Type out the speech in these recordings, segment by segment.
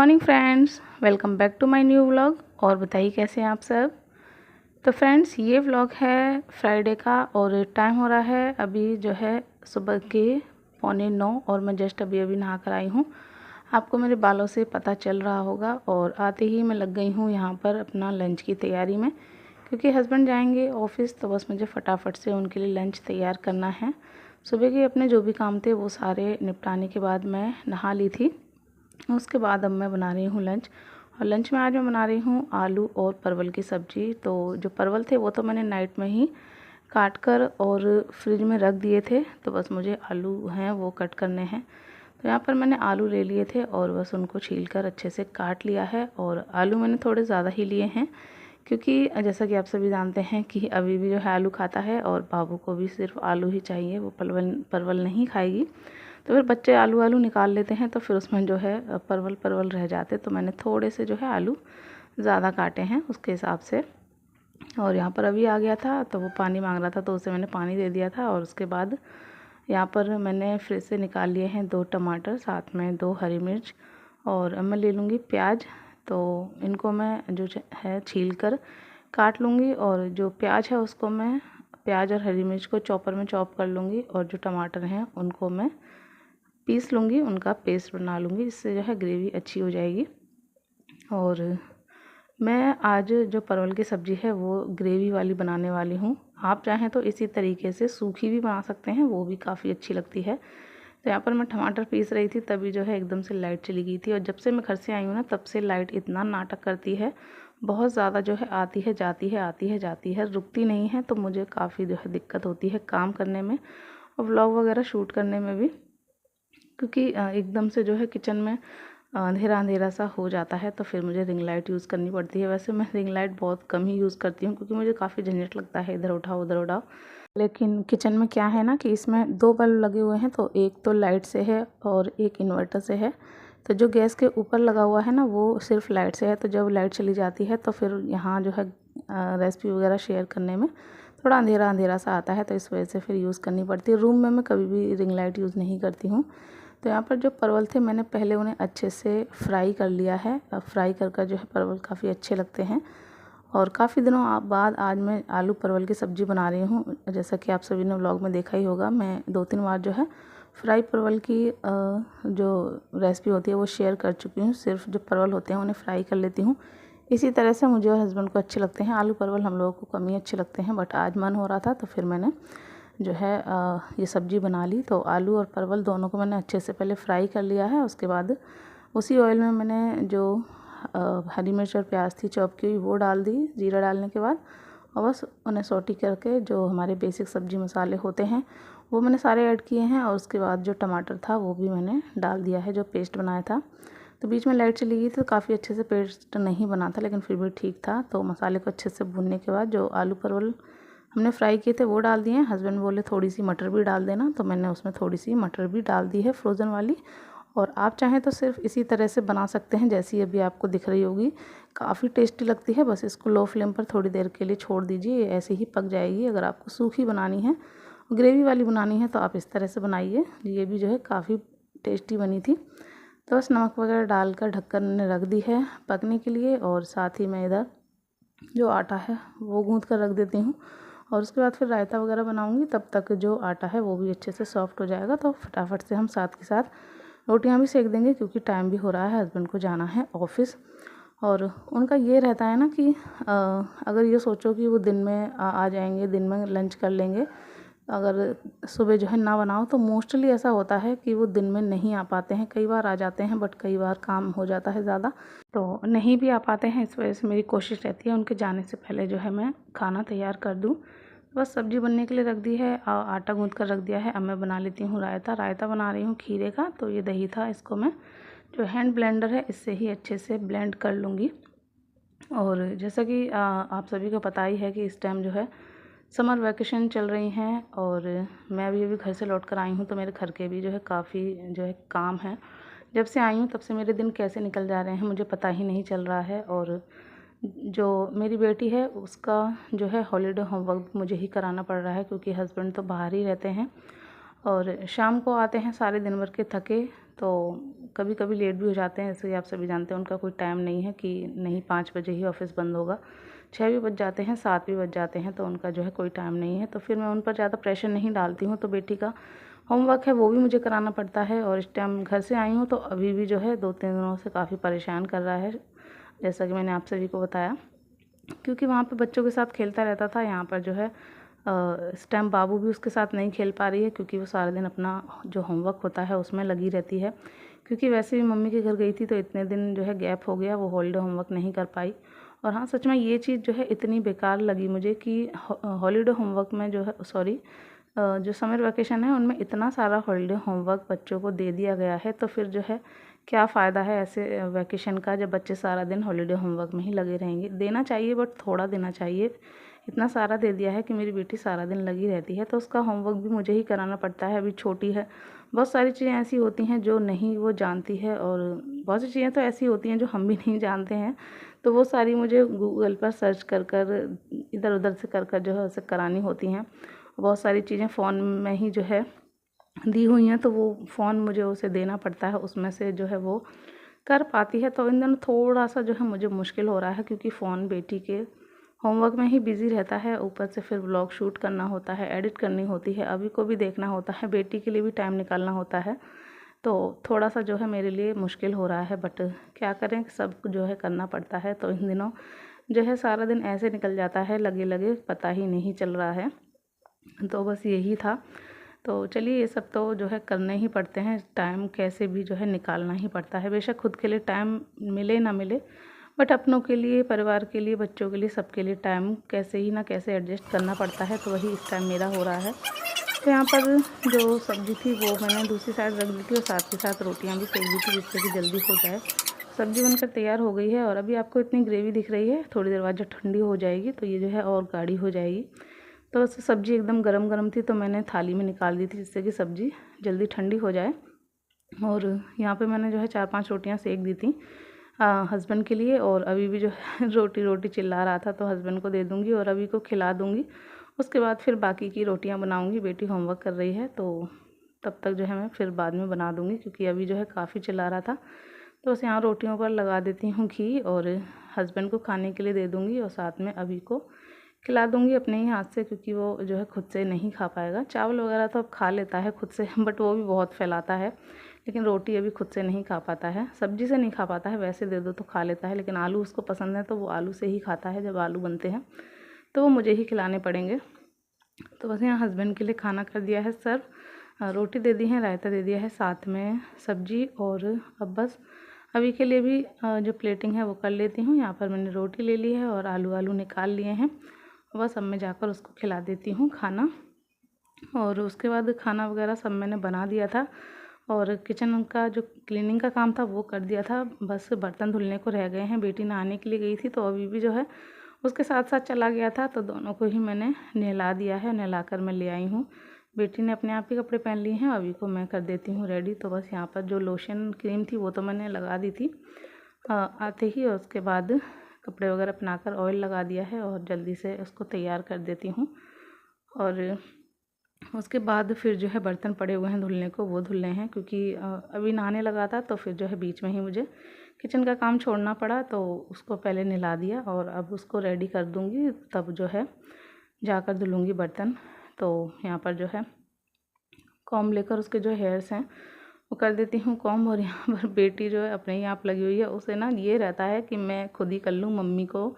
Morning friends, welcome back to my new vlog. और बताइए कैसे हैं आप सब। तो फ्रेंड्स, ये व्लॉग है फ्राइडे का और टाइम हो रहा है अभी जो है सुबह के 8:45 और मैं जस्ट अभी नहा कर आई हूँ। आपको मेरे बालों से पता चल रहा होगा। और आते ही मैं लग गई हूँ यहाँ पर अपना लंच की तैयारी में, क्योंकि हस्बैंड जाएंगे ऑफिस तो बस मुझे फटाफट से उनके लिए लंच तैयार करना है। सुबह के अपने जो भी काम थे वो सारे निपटाने के बाद मैं नहा ली थी। उसके बाद अब मैं बना रही हूँ लंच। और लंच में आज मैं बना रही हूँ आलू और परवल की सब्ज़ी। तो जो परवल थे वो तो मैंने नाइट में ही काट कर और फ्रिज में रख दिए थे, तो बस मुझे आलू हैं वो कट करने हैं। तो यहाँ पर मैंने आलू ले लिए थे और बस उनको छील कर अच्छे से काट लिया है। और आलू मैंने थोड़े ज़्यादा ही लिए हैं, क्योंकि जैसा कि आप सभी जानते हैं कि अभी भी जो है आलू खाता है और बाबू को भी सिर्फ आलू ही चाहिए, वो परवल नहीं खाएगी। तो फिर बच्चे आलू आलू निकाल लेते हैं तो फिर उसमें जो है परवल परवल रह जाते, तो मैंने थोड़े से जो है आलू ज़्यादा काटे हैं उसके हिसाब से। और यहाँ पर अभी आ गया था तो वो पानी मांग रहा था, तो उसे मैंने पानी दे दिया था। और उसके बाद यहाँ पर मैंने फ्रिज से निकाल लिए हैं 2 टमाटर, साथ में 2 हरी मिर्च, और अब मैं ले लूँगी प्याज। तो इनको मैं जो है छील कर काट लूँगी, और जो प्याज है उसको मैं प्याज और हरी मिर्च को चॉपर में चॉप कर लूँगी, और जो टमाटर हैं उनको मैं पीस लूँगी, उनका पेस्ट बना लूँगी। इससे जो है ग्रेवी अच्छी हो जाएगी। और मैं आज जो परवल की सब्ज़ी है वो ग्रेवी वाली बनाने वाली हूँ। आप चाहें तो इसी तरीके से सूखी भी बना सकते हैं, वो भी काफ़ी अच्छी लगती है। तो यहाँ पर मैं टमाटर पीस रही थी तभी जो है एकदम से लाइट चली गई थी। और जब से मैं घर से आई हूँ ना तब से लाइट इतना नाटक करती है, बहुत ज़्यादा जो है आती है जाती है, आती है जाती है, रुकती नहीं है। तो मुझे काफ़ी जो है दिक्कत होती है काम करने में और व्लॉग वगैरह शूट करने में भी, क्योंकि एकदम से जो है किचन में अंधेरा अंधेरा सा हो जाता है, तो फिर मुझे रिंग लाइट यूज़ करनी पड़ती है। वैसे मैं रिंग लाइट बहुत कम ही यूज़ करती हूँ, क्योंकि मुझे काफ़ी झंझट लगता है इधर उठाओ उधर उठाओ। लेकिन किचन में क्या है ना कि इसमें 2 बल्ब लगे हुए हैं, तो एक तो लाइट से है और एक इन्वर्टर से है। तो जो गैस के ऊपर लगा हुआ है ना वो सिर्फ लाइट से है, तो जब लाइट चली जाती है तो फिर यहाँ जो है रेसिपी वगैरह शेयर करने में थोड़ा अंधेरा अंधेरा सा आता है, तो इस वजह से फिर यूज़ करनी पड़ती है। रूम में मैं कभी भी रिंग लाइट यूज़ नहीं करती हूँ। तो यहाँ पर जो परवल थे मैंने पहले उन्हें अच्छे से फ्राई कर लिया है। फ्राई कर जो है परवल काफ़ी अच्छे लगते हैं। और काफ़ी दिनों बाद आज मैं आलू परवल की सब्ज़ी बना रही हूँ। जैसा कि आप सभी ने व्लॉग में देखा ही होगा, मैं 2-3 बार जो है फ्राई परवल की जो रेसिपी होती है वो शेयर कर चुकी हूँ। सिर्फ जो परवल होते हैं उन्हें फ्राई कर लेती हूँ। इसी तरह से मुझे और हस्बैंड को अच्छे लगते हैं। आलू परवल हम लोगों को कम ही अच्छे लगते हैं, बट आज मन हो रहा था तो फिर मैंने जो है ये सब्ज़ी बना ली। तो आलू और परवल दोनों को मैंने अच्छे से पहले फ्राई कर लिया है। उसके बाद उसी ऑयल में मैंने जो हरी मिर्च और प्याज थी चॉप की हुई वो डाल दी जीरा डालने के बाद, और बस उन्हें सौटी करके जो हमारे बेसिक सब्ज़ी मसाले होते हैं वो मैंने सारे ऐड किए हैं। और उसके बाद जो टमाटर था वो भी मैंने डाल दिया है, जो पेस्ट बनाया था। तो बीच में लाइट चली गई तो काफ़ी अच्छे से पेस्ट नहीं बना था, लेकिन फिर भी ठीक था। तो मसाले को अच्छे से भूनने के बाद जो आलू परवल हमने फ्राई किए थे वो डाल दिए हैं। हस्बैंड बोले थोड़ी सी मटर भी डाल देना, तो मैंने उसमें थोड़ी सी मटर भी डाल दी है फ्रोज़न वाली। और आप चाहें तो सिर्फ इसी तरह से बना सकते हैं जैसी अभी आपको दिख रही होगी, काफ़ी टेस्टी लगती है। बस इसको लो फ्लेम पर थोड़ी देर के लिए छोड़ दीजिए, ऐसे ही पक जाएगी। अगर आपको सूखी बनानी है, ग्रेवी वाली बनानी है, तो आप इस तरह से बनाइए। ये भी जो है काफ़ी टेस्टी बनी थी। तो बस नमक वगैरह डालकर ढक्कन ने रख दी है पकने के लिए। और साथ ही मैं इधर जो आटा है वो गूँथ कर रख देती हूँ। और उसके बाद फिर रायता वगैरह बनाऊँगी, तब तक जो आटा है वो भी अच्छे से सॉफ्ट हो जाएगा। तो फटाफट से हम साथ के साथ रोटियां भी सेक देंगे, क्योंकि टाइम भी हो रहा है, हस्बैंड को जाना है ऑफिस। और उनका ये रहता है ना कि अगर ये सोचो कि वो दिन में आ जाएंगे, दिन में लंच कर लेंगे, अगर सुबह जो है ना बनाओ, तो मोस्टली ऐसा होता है कि वो दिन में नहीं आ पाते हैं। कई बार आ जाते हैं, बट कई बार काम हो जाता है ज़्यादा, तो नहीं भी आ पाते हैं। इस वजह से मेरी कोशिश रहती है उनके जाने से पहले जो है मैं खाना तैयार कर दूँ। बस सब्ज़ी बनने के लिए रख दी है, आटा गूँथ कर रख दिया है। अब मैं बना लेती हूँ रायता। रायता बना रही हूँ खीरे का। तो ये दही था, इसको मैं जो हैंड ब्लेंडर है इससे ही अच्छे से ब्लेंड कर लूँगी। और जैसा कि आप सभी को पता ही है कि इस टाइम जो है समर वैकेशन चल रही हैं, और मैं अभी घर से लौट कर आई हूँ, तो मेरे घर के भी जो है काफ़ी जो है काम है। जब से आई हूँ तब से मेरे दिन कैसे निकल जा रहे हैं मुझे पता ही नहीं चल रहा है। और जो मेरी बेटी है उसका जो है हॉलीडे होमवर्क मुझे ही कराना पड़ रहा है, क्योंकि हस्बैंड तो बाहर ही रहते हैं और शाम को आते हैं सारे दिन भर के थके। तो कभी कभी लेट भी हो जाते हैं, जैसे कि आप सभी जानते हैं उनका कोई टाइम नहीं है कि नहीं 5 बजे ही ऑफ़िस बंद होगा, 6 भी बज जाते हैं, 7 भी बज जाते हैं, तो उनका जो है कोई टाइम नहीं है। तो फिर मैं उन पर ज़्यादा प्रेशर नहीं डालती हूँ। तो बेटी का होमवर्क है वो भी मुझे कराना पड़ता है, और इस टाइम घर से आई हूँ तो अभी भी जो है 2-3 दिनों से काफ़ी परेशान कर रहा है, जैसा कि मैंने आप सभी को बताया। क्योंकि वहाँ पे बच्चों के साथ खेलता रहता था, यहाँ पर जो है इस टाइम बाबू भी उसके साथ नहीं खेल पा रही है, क्योंकि वो सारा दिन अपना जो होमवर्क होता है उसमें लगी रहती है। क्योंकि वैसे भी मम्मी के घर गई थी तो इतने दिन जो है गैप हो गया, वो हॉलीडे होमवर्क नहीं कर पाई। और हाँ, सच में ये चीज़ जो है इतनी बेकार लगी मुझे कि हॉलीडे होमवर्क में जो है, सॉरी, जो समर वैकेशन है उनमें इतना सारा हॉलीडे होमवर्क बच्चों को दे दिया गया है, तो फिर जो है क्या फ़ायदा है ऐसे वैकेशन का, जब बच्चे सारा दिन हॉलीडे होमवर्क में ही लगे रहेंगे। देना चाहिए बट थोड़ा देना चाहिए। इतना सारा दे दिया है कि मेरी बेटी सारा दिन लगी रहती है, तो उसका होमवर्क भी मुझे ही कराना पड़ता है। अभी छोटी है, बहुत सारी चीज़ें ऐसी होती हैं जो नहीं वो जानती है, और बहुत सी चीज़ें तो ऐसी होती हैं जो हम भी नहीं जानते हैं, तो वो सारी मुझे गूगल पर सर्च कर कर इधर उधर से कर कर जो है उसे करानी होती हैं। बहुत सारी चीज़ें फ़ोन में ही जो है दी हुई हैं, तो वो फ़ोन मुझे उसे देना पड़ता है, उसमें से जो है वो कर पाती है। तो इन दिनों थोड़ा-सा जो है मुझे मुश्किल हो रहा है, क्योंकि फ़ोन बेटी के होमवर्क में ही बिज़ी रहता है, ऊपर से फिर व्लॉग शूट करना होता है, एडिट करनी होती है, अभी को भी देखना होता है, बेटी के लिए भी टाइम निकालना होता है। तो थोड़ा-सा जो है मेरे लिए मुश्किल हो रहा है, बट क्या करें, सब जो है करना पड़ता है। तो इन दिनों जो है सारा दिन ऐसे निकल जाता है लगे-लगे, पता ही नहीं चल रहा है। तो बस यही था। तो चलिए, ये सब तो जो है करने ही पड़ते हैं, टाइम कैसे भी जो है निकालना ही पड़ता है। बेशक खुद के लिए टाइम मिले ना मिले, बट अपनों के लिए, परिवार के लिए, बच्चों के लिए, सबके लिए टाइम कैसे ही ना कैसे एडजस्ट करना पड़ता है। तो वही इस टाइम मेरा हो रहा है। तो यहाँ पर जो सब्ज़ी थी वो मैंने दूसरी साइड रख दी थी, और साथ के साथ रोटियाँ भी सेक दी थी, जिससे कि जल्दी हो जाए। सब्ज़ी बनकर तैयार हो गई है, और अभी आपको इतनी ग्रेवी दिख रही है, थोड़ी देर बाद जब ठंडी हो जाएगी तो ये जो है और गाढ़ी हो जाएगी। तो बस सब्ज़ी एकदम गरम-गरम थी, तो मैंने थाली में निकाल दी थी, जिससे कि सब्ज़ी जल्दी ठंडी हो जाए। और यहाँ पे मैंने जो है 4-5 रोटियाँ सेक दी थी हस्बैंड के लिए, और अभी भी जो है रोटी-रोटी चिल्ला रहा था, तो हस्बैंड को दे दूँगी और अभी को खिला दूँगी। उसके बाद फिर बाकी की रोटियाँ बनाऊँगी। बेटी होमवर्क कर रही है, तो तब तक जो है मैं फिर बाद में बना दूँगी, क्योंकि अभी जो है काफ़ी चिल्ला रहा था। तो बस यहाँ रोटियों पर लगा देती हूँ घी, और हस्बैंड को खाने के लिए दे दूँगी, और साथ में अभी को खिला दूँगी अपने ही हाथ से, क्योंकि वो जो है खुद से नहीं खा पाएगा। चावल वगैरह तो अब खा लेता है खुद से, बट वो भी बहुत फैलाता है, लेकिन रोटी अभी खुद से नहीं खा पाता है। सब्ज़ी से नहीं खा पाता है, वैसे दे दो तो खा लेता है, लेकिन आलू उसको पसंद है, तो वो आलू से ही खाता है। जब आलू बनते हैं तो वो मुझे ही खिलाने पड़ेंगे। तो बस यहाँ हस्बैंड के लिए खाना कर दिया है सर्व, रोटी दे दी है, रायता दे दिया है, साथ में सब्जी। और अब बस अभी के लिए भी जो प्लेटिंग है वो कर लेती हूँ। यहाँ पर मैंने रोटी ले ली है और आलू निकाल लिए हैं, बस अब मैं जाकर उसको खिला देती हूँ खाना। और उसके बाद खाना वगैरह सब मैंने बना दिया था, और किचन का जो क्लीनिंग का काम था वो कर दिया था, बस बर्तन धुलने को रह गए हैं। बेटी नहाने के लिए गई थी, तो अभी भी जो है उसके साथ साथ चला गया था, तो दोनों को ही मैंने नहला दिया है, नहलाकर मैं ले आई हूँ। बेटी ने अपने आप ही कपड़े पहन लिए हैं, अभी को मैं कर देती हूँ रेडी। तो बस यहाँ पर जो लोशन क्रीम थी वो तो मैंने लगा दी थी आते ही, और उसके बाद कपड़े वगैरह पहनाकर ऑयल लगा दिया है, और जल्दी से उसको तैयार कर देती हूँ। और उसके बाद फिर जो है बर्तन पड़े हुए हैं धुलने को, वो धुलने हैं, क्योंकि अभी नहाने लगा था, तो फिर जो है बीच में ही मुझे किचन का काम छोड़ना पड़ा, तो उसको पहले नहला दिया, और अब उसको रेडी कर दूँगी, तब जो है जाकर धुलूँगी बर्तन। तो यहाँ पर जो है कॉम्ब लेकर उसके जो हेयर्स हैं वो कर देती हूँ कॉम्ब। और यहाँ पर बेटी जो है अपने ही आप लगी हुई है, उसे ना ये रहता है कि मैं खुद ही कर लूँ, मम्मी को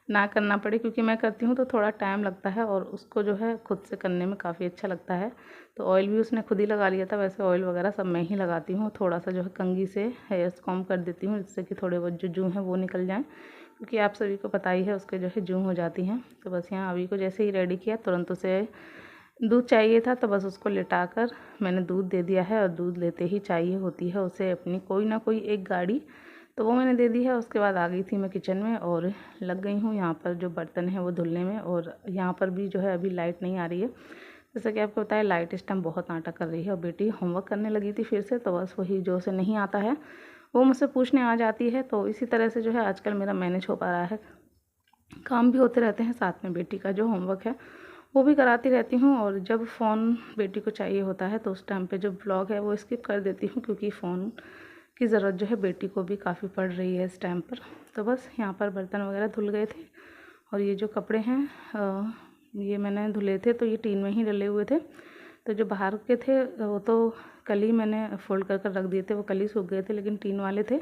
ना करना पड़े, क्योंकि मैं करती हूँ तो थोड़ा टाइम लगता है, और उसको जो है खुद से करने में काफ़ी अच्छा लगता है। तो ऑयल भी उसने खुद ही लगा लिया था, वैसे ऑयल वगैरह सब मैं ही लगाती हूँ। थोड़ा सा जो है कंघी से हेयर्स कॉम्ब कर देती हूँ, जिससे कि थोड़े बहुत जो जूं हैं वो निकल जाएँ, क्योंकि आप सभी को पता ही है उसके जो है जूं हो जाती हैं। तो बस यहाँ अभी को जैसे ही रेडी किया, तुरंत उसे दूध चाहिए था, तो बस उसको लिटाकर मैंने दूध दे दिया है, और दूध लेते ही चाहिए होती है उसे अपनी कोई ना कोई एक गाड़ी, तो वो मैंने दे दी है। उसके बाद आ गई थी मैं किचन में, और लग गई हूँ यहाँ पर जो बर्तन है वो धुलने में। और यहाँ पर भी जो है अभी लाइट नहीं आ रही है, जैसा कि आपको पता है लाइट इस टाइम बहुत नाटक कर रही है, और बेटी होमवर्क करने लगी थी फिर से, तो बस वही जो उसे नहीं आता है वो मुझसे पूछने आ जाती है। तो इसी तरह से जो है आजकल मेरा मैनेज हो पा रहा है, काम भी होते रहते हैं, साथ में बेटी का जो होमवर्क है वो भी कराती रहती हूँ। और जब फ़ोन बेटी को चाहिए होता है, तो उस टाइम पे जो ब्लॉग है वो स्किप कर देती हूँ, क्योंकि फ़ोन की ज़रूरत जो है बेटी को भी काफ़ी पड़ रही है इस टाइम पर। तो बस यहाँ पर बर्तन वगैरह धुल गए थे और ये जो कपड़े हैं ये मैंने धुले थे तो ये टीन में ही डले हुए थे। तो जो बाहर के थे वो तो कल ही मैंने फ़ोल्ड कर कर रख दिए थे, वो कल ही सूख गए थे, लेकिन टीन वाले थे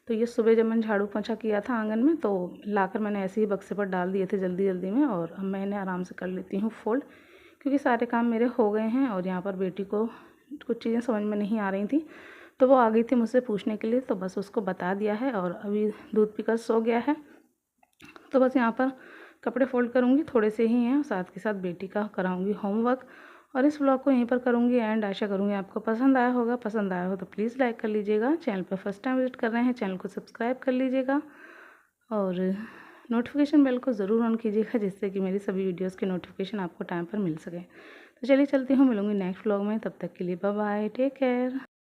तो ये सुबह जब मैंने झाड़ू पोंछा किया था आंगन में तो लाकर मैंने ऐसे ही बक्से पर डाल दिए थे जल्दी जल्दी में। और अब मैं इन्हें आराम से कर लेती हूँ फ़ोल्ड, क्योंकि सारे काम मेरे हो गए हैं। और यहाँ पर बेटी को कुछ चीज़ें समझ में नहीं आ रही थी तो वो आ गई थी मुझसे पूछने के लिए, तो बस उसको बता दिया है और अभी दूध पीकर सो गया है। तो बस यहाँ पर कपड़े फ़ोल्ड करूँगी, थोड़े से ही हैं, साथ के साथ बेटी का कराऊँगी होमवर्क। और इस व्लॉग को यहीं पर करूँगी एंड। आशा करूँगी आपको पसंद आया होगा। पसंद आया हो तो प्लीज़ लाइक कर लीजिएगा। चैनल पर फर्स्ट टाइम विजिट कर रहे हैं चैनल को सब्सक्राइब कर लीजिएगा और नोटिफिकेशन बेल को ज़रूर ऑन कीजिएगा, जिससे कि मेरी सभी वीडियोज़ की नोटिफिकेशन आपको टाइम पर मिल सके। तो चलिए चलती हूँ, मिलूँगी नेक्स्ट व्लॉग में। तब तक के लिए बाय बाय, टेक केयर।